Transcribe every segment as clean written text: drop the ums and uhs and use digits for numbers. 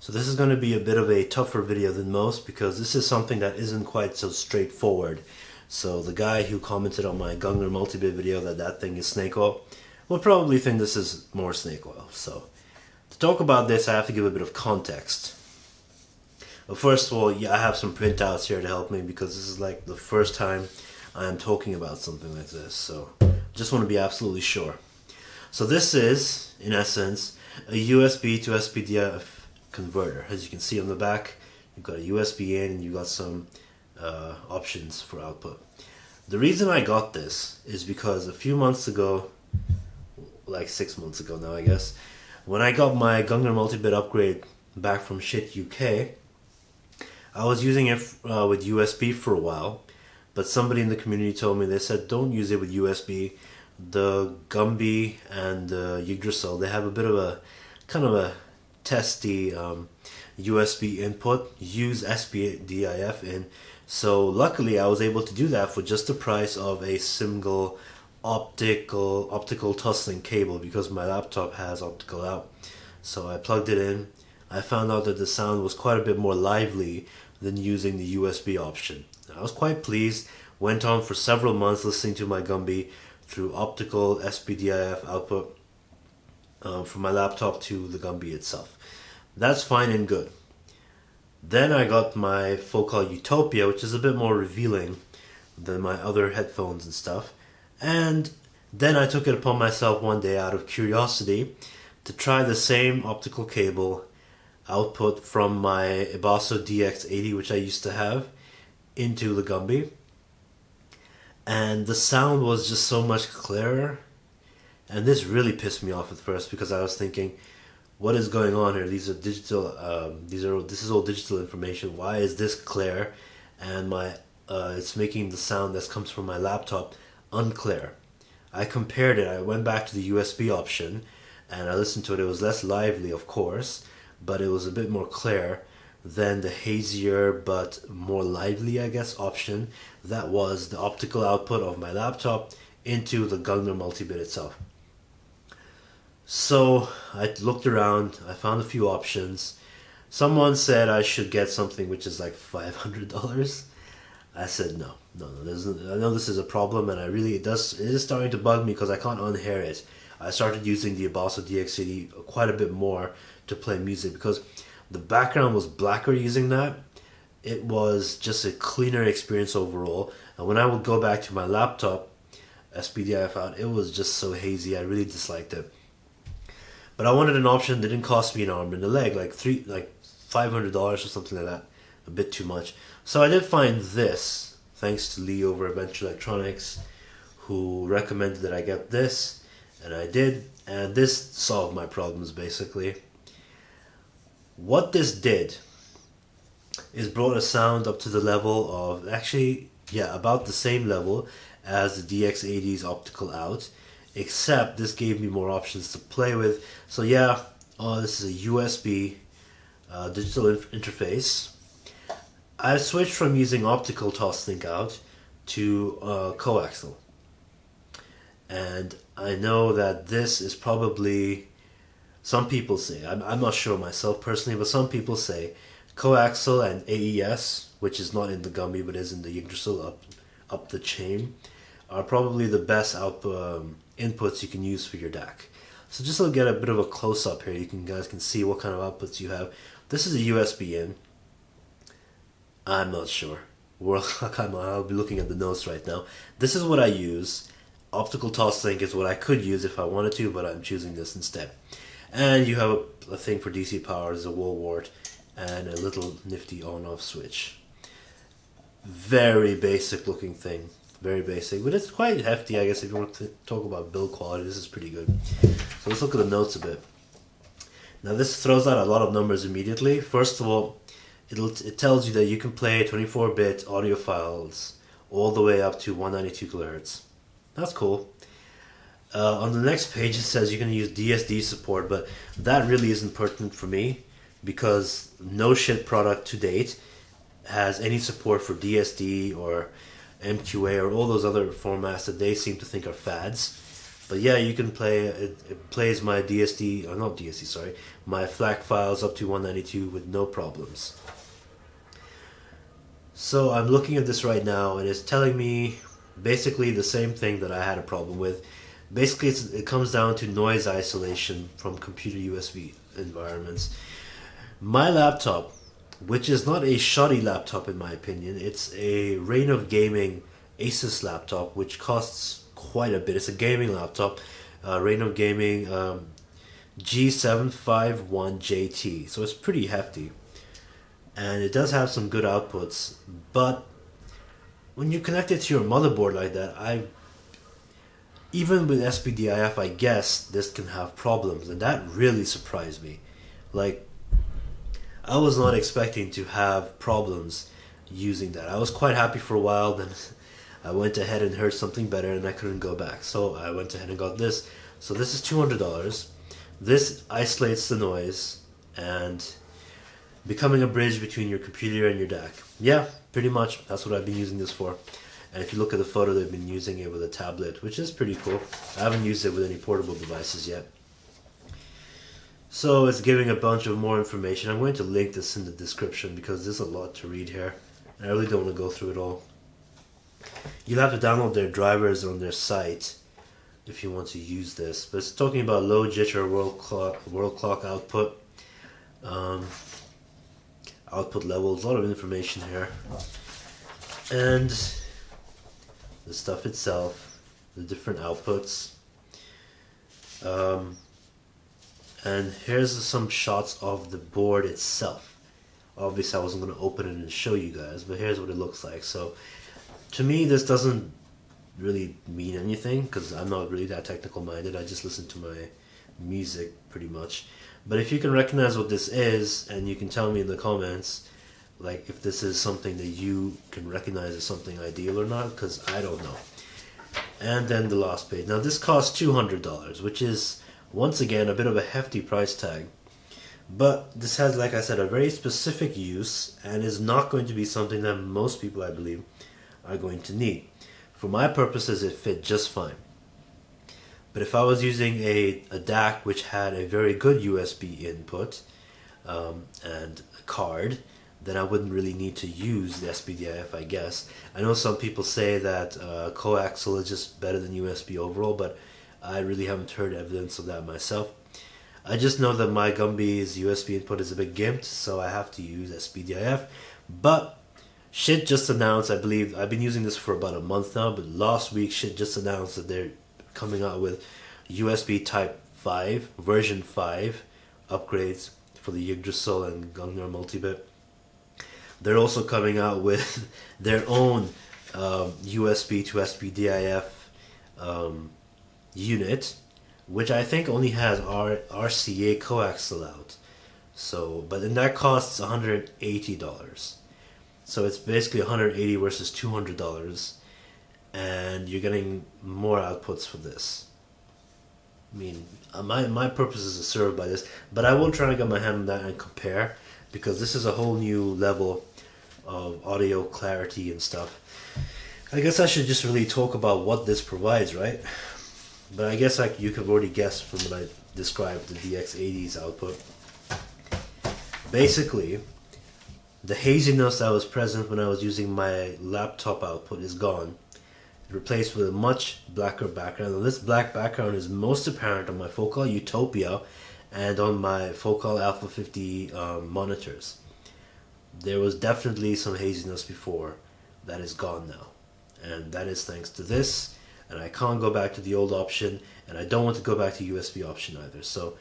So this is going to be a bit of a tougher video than most because this is something that isn't quite so straightforward. So the guy who commented on my Gungner multibit video that thing is snake oil will probably think this is more snake oil. So to talk about this, I have to give a bit of context. But first of all, yeah, I have some printouts here to help me because this is like the first time I am talking about something like this. So just want to be absolutely sure. So this is, in essence, a USB to SPDIF converter. As you can see on the back, you've got a USB in and you've got some options for output. The reason I got this is because a few months ago, like 6 months ago now I guess, when I got my Gungner multibit upgrade back from Shit UK, I was using it with USB for a while, but somebody in the community told me, they said don't use it with USB. The Gumby and the Yggdrasil, they have a bit of a kind of a testy USB input, use SPDIF in. So luckily I was able to do that for just the price of a single optical Toslink cable because my laptop has optical out. So I plugged it in. I found out that the sound was quite a bit more lively than using the USB option. I was quite pleased. Went on for several months listening to my Gumby through optical SPDIF output from my laptop to the Gumby itself. That's fine and good. Then I got my Focal Utopia, which is a bit more revealing than my other headphones and stuff. And then I took it upon myself one day out of curiosity to try the same optical cable output from my Ibasso DX80, which I used to have, into the Gumby. And the sound was just so much clearer. And this really pissed me off at first because I was thinking, what is going on here? These are digital. This is all digital information. Why is this clear? And it's making the sound that comes from my laptop unclear. I compared it. I went back to the USB option, and I listened to it. It was less lively, of course, but it was a bit more clear than the hazier but more lively, I guess, option that was the optical output of my laptop into the Gungner multibit itself. So I looked around, I found a few options. Someone said I should get something which is like $500. I said no. I know this is a problem, and it is starting to bug me because I can't unhear it. I started using the Ibasso DX80 quite a bit more to play music because the background was blacker using that. It was just a cleaner experience overall. And when I would go back to my laptop, SPDIF out, it was just so hazy. I really disliked it. But I wanted an option that didn't cost me an arm and a leg, like $500 or something like that. A bit too much. So I did find this, thanks to Lee over at Venture Electronics, who recommended that I get this, and I did. And this solved my problems basically. What this did is brought a sound up to the level of, actually, yeah, about the same level as the DX80's optical out, except this gave me more options to play with. So yeah, this is a USB digital interface. I switched from using optical Toslink out to coaxial. And I know that this is probably, some people say, I'm not sure myself personally, but some people say coaxial and AES, which is not in the Gumby but is in the Yggdrasil up the chain, are probably the best inputs you can use for your DAC. So just to get a bit of a close-up here, you guys can see what kind of outputs you have. This is a USB in. I'm not sure. I'll be looking at the notes right now. This is what I use. Optical Toslink is what I could use if I wanted to, but I'm choosing this instead. And you have a thing for DC power, there's a wall wart, and a little nifty on-off switch. Very basic looking thing. Very basic, but it's quite hefty, I guess, if you want to talk about build quality. This is pretty good. So let's look at the notes a bit. Now this throws out a lot of numbers immediately. First of all, it tells you that you can play 24-bit audio files all the way up to 192 kHz. That's cool. On the next page it says you can use DSD support, but that really isn't pertinent for me because no shit product to date has any support for DSD or MQA or all those other formats that they seem to think are fads. But yeah, you can play it plays my DSD, or not DSD, sorry, my FLAC files up to 192 with no problems. So I'm looking at this right now, and it's telling me basically the same thing that I had a problem with. Basically, it comes down to noise isolation from computer USB environments. My laptop, which is not a shoddy laptop in my opinion, it's a Reign of Gaming Asus laptop, which costs quite a bit. It's a gaming laptop, Reign of Gaming G751JT, so it's pretty hefty. And it does have some good outputs, but when you connect it to your motherboard like that, even with SPDIF, I guess this can have problems, and that really surprised me. Like, I was not expecting to have problems using that. I was quite happy for a while, then I went ahead and heard something better, and I couldn't go back. So I went ahead and got this. So this is $200. This isolates the noise and becoming a bridge between your computer and your DAC. Yeah, pretty much. That's what I've been using this for. And if you look at the photo, they've been using it with a tablet, which is pretty cool. I haven't used it with any portable devices yet. So it's giving a bunch of more information. I'm going to link this in the description because there's a lot to read here. I really don't want to go through it all. You'll have to download their drivers on their site if you want to use this. But it's talking about low jitter, world clock output. Output levels, a lot of information here, and the stuff itself, the different outputs, and here's some shots of the board itself. Obviously I wasn't going to open it and show you guys, but here's what it looks like. So to me this doesn't really mean anything because I'm not really that technical minded. I just listen to my music pretty much. But if you can recognize what this is, and you can tell me in the comments, like if this is something that you can recognize as something ideal or not, because I don't know. And then the last page. Now this costs $200, which is once again a bit of a hefty price tag. But this has, like I said, a very specific use and is not going to be something that most people, I believe, are going to need. For my purposes, it fit just fine. But if I was using a DAC which had a very good USB input and a card, then I wouldn't really need to use the SPDIF, I guess. I know some people say that coaxial is just better than USB overall, but I really haven't heard evidence of that myself. I just know that my Gumby's USB input is a bit gimped, so I have to use SPDIF. But shit just announced, I believe, I've been using this for about a month now, but last week shit just announced that they're coming out with USB Type 5, version 5 upgrades for the Yggdrasil and Gungnir Multibit. They're also coming out with their own USB to SPDIF unit, which I think only has RCA coaxial out. So, but then that costs $180. So it's basically $180 versus $200, and you're getting more outputs for this. I mean, my purpose is to serve by this, but I will try to get my hand on that and compare, because this is a whole new level of audio clarity and stuff. I guess I should just really talk about what this provides, right? But I guess you could already guess from what I described, the DX80's output. Basically, the haziness that was present when I was using my laptop output is gone. Replaced with a much blacker background, and this black background is most apparent on my Focal Utopia and on my Focal Alpha 50 monitors. There was definitely some haziness before. That is gone now, and that is thanks to this. And I can't go back to the old option, and I don't want to go back to USB option either. So,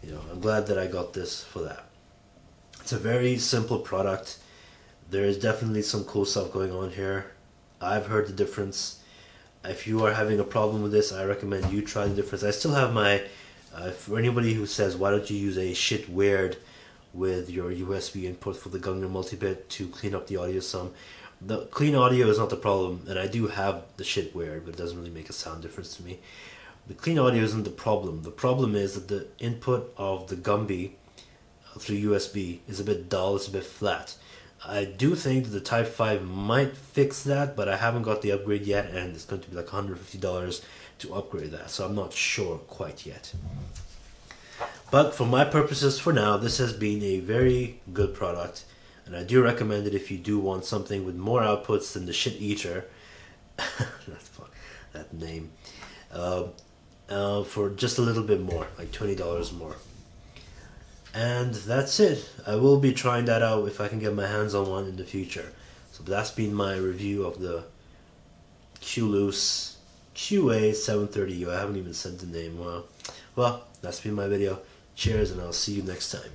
I'm glad that I got this for that. It's a very simple product. There is definitely some cool stuff going on here. I've heard the difference. If you are having a problem with this, I recommend you try the difference. I still have my, for anybody who says, why don't you use a shit weird with your USB input for the Gungnir Multibit to clean up the audio some. The clean audio is not the problem, and I do have the shit weird, but it doesn't really make a sound difference to me. The clean audio isn't the problem. The problem is that the input of the Gumby through USB is a bit dull, it's a bit flat. I do think that the Type 5 might fix that, but I haven't got the upgrade yet, and it's going to be like $150 to upgrade that, so I'm not sure quite yet. But for my purposes for now, this has been a very good product, and I do recommend it if you do want something with more outputs than the shit eater. That name. For just a little bit more, like $20 more. And that's it. I will be trying that out if I can get my hands on one in the future. So that's been my review of the QA730U. I haven't even said the name. Well, that's been my video. Cheers, and I'll see you next time.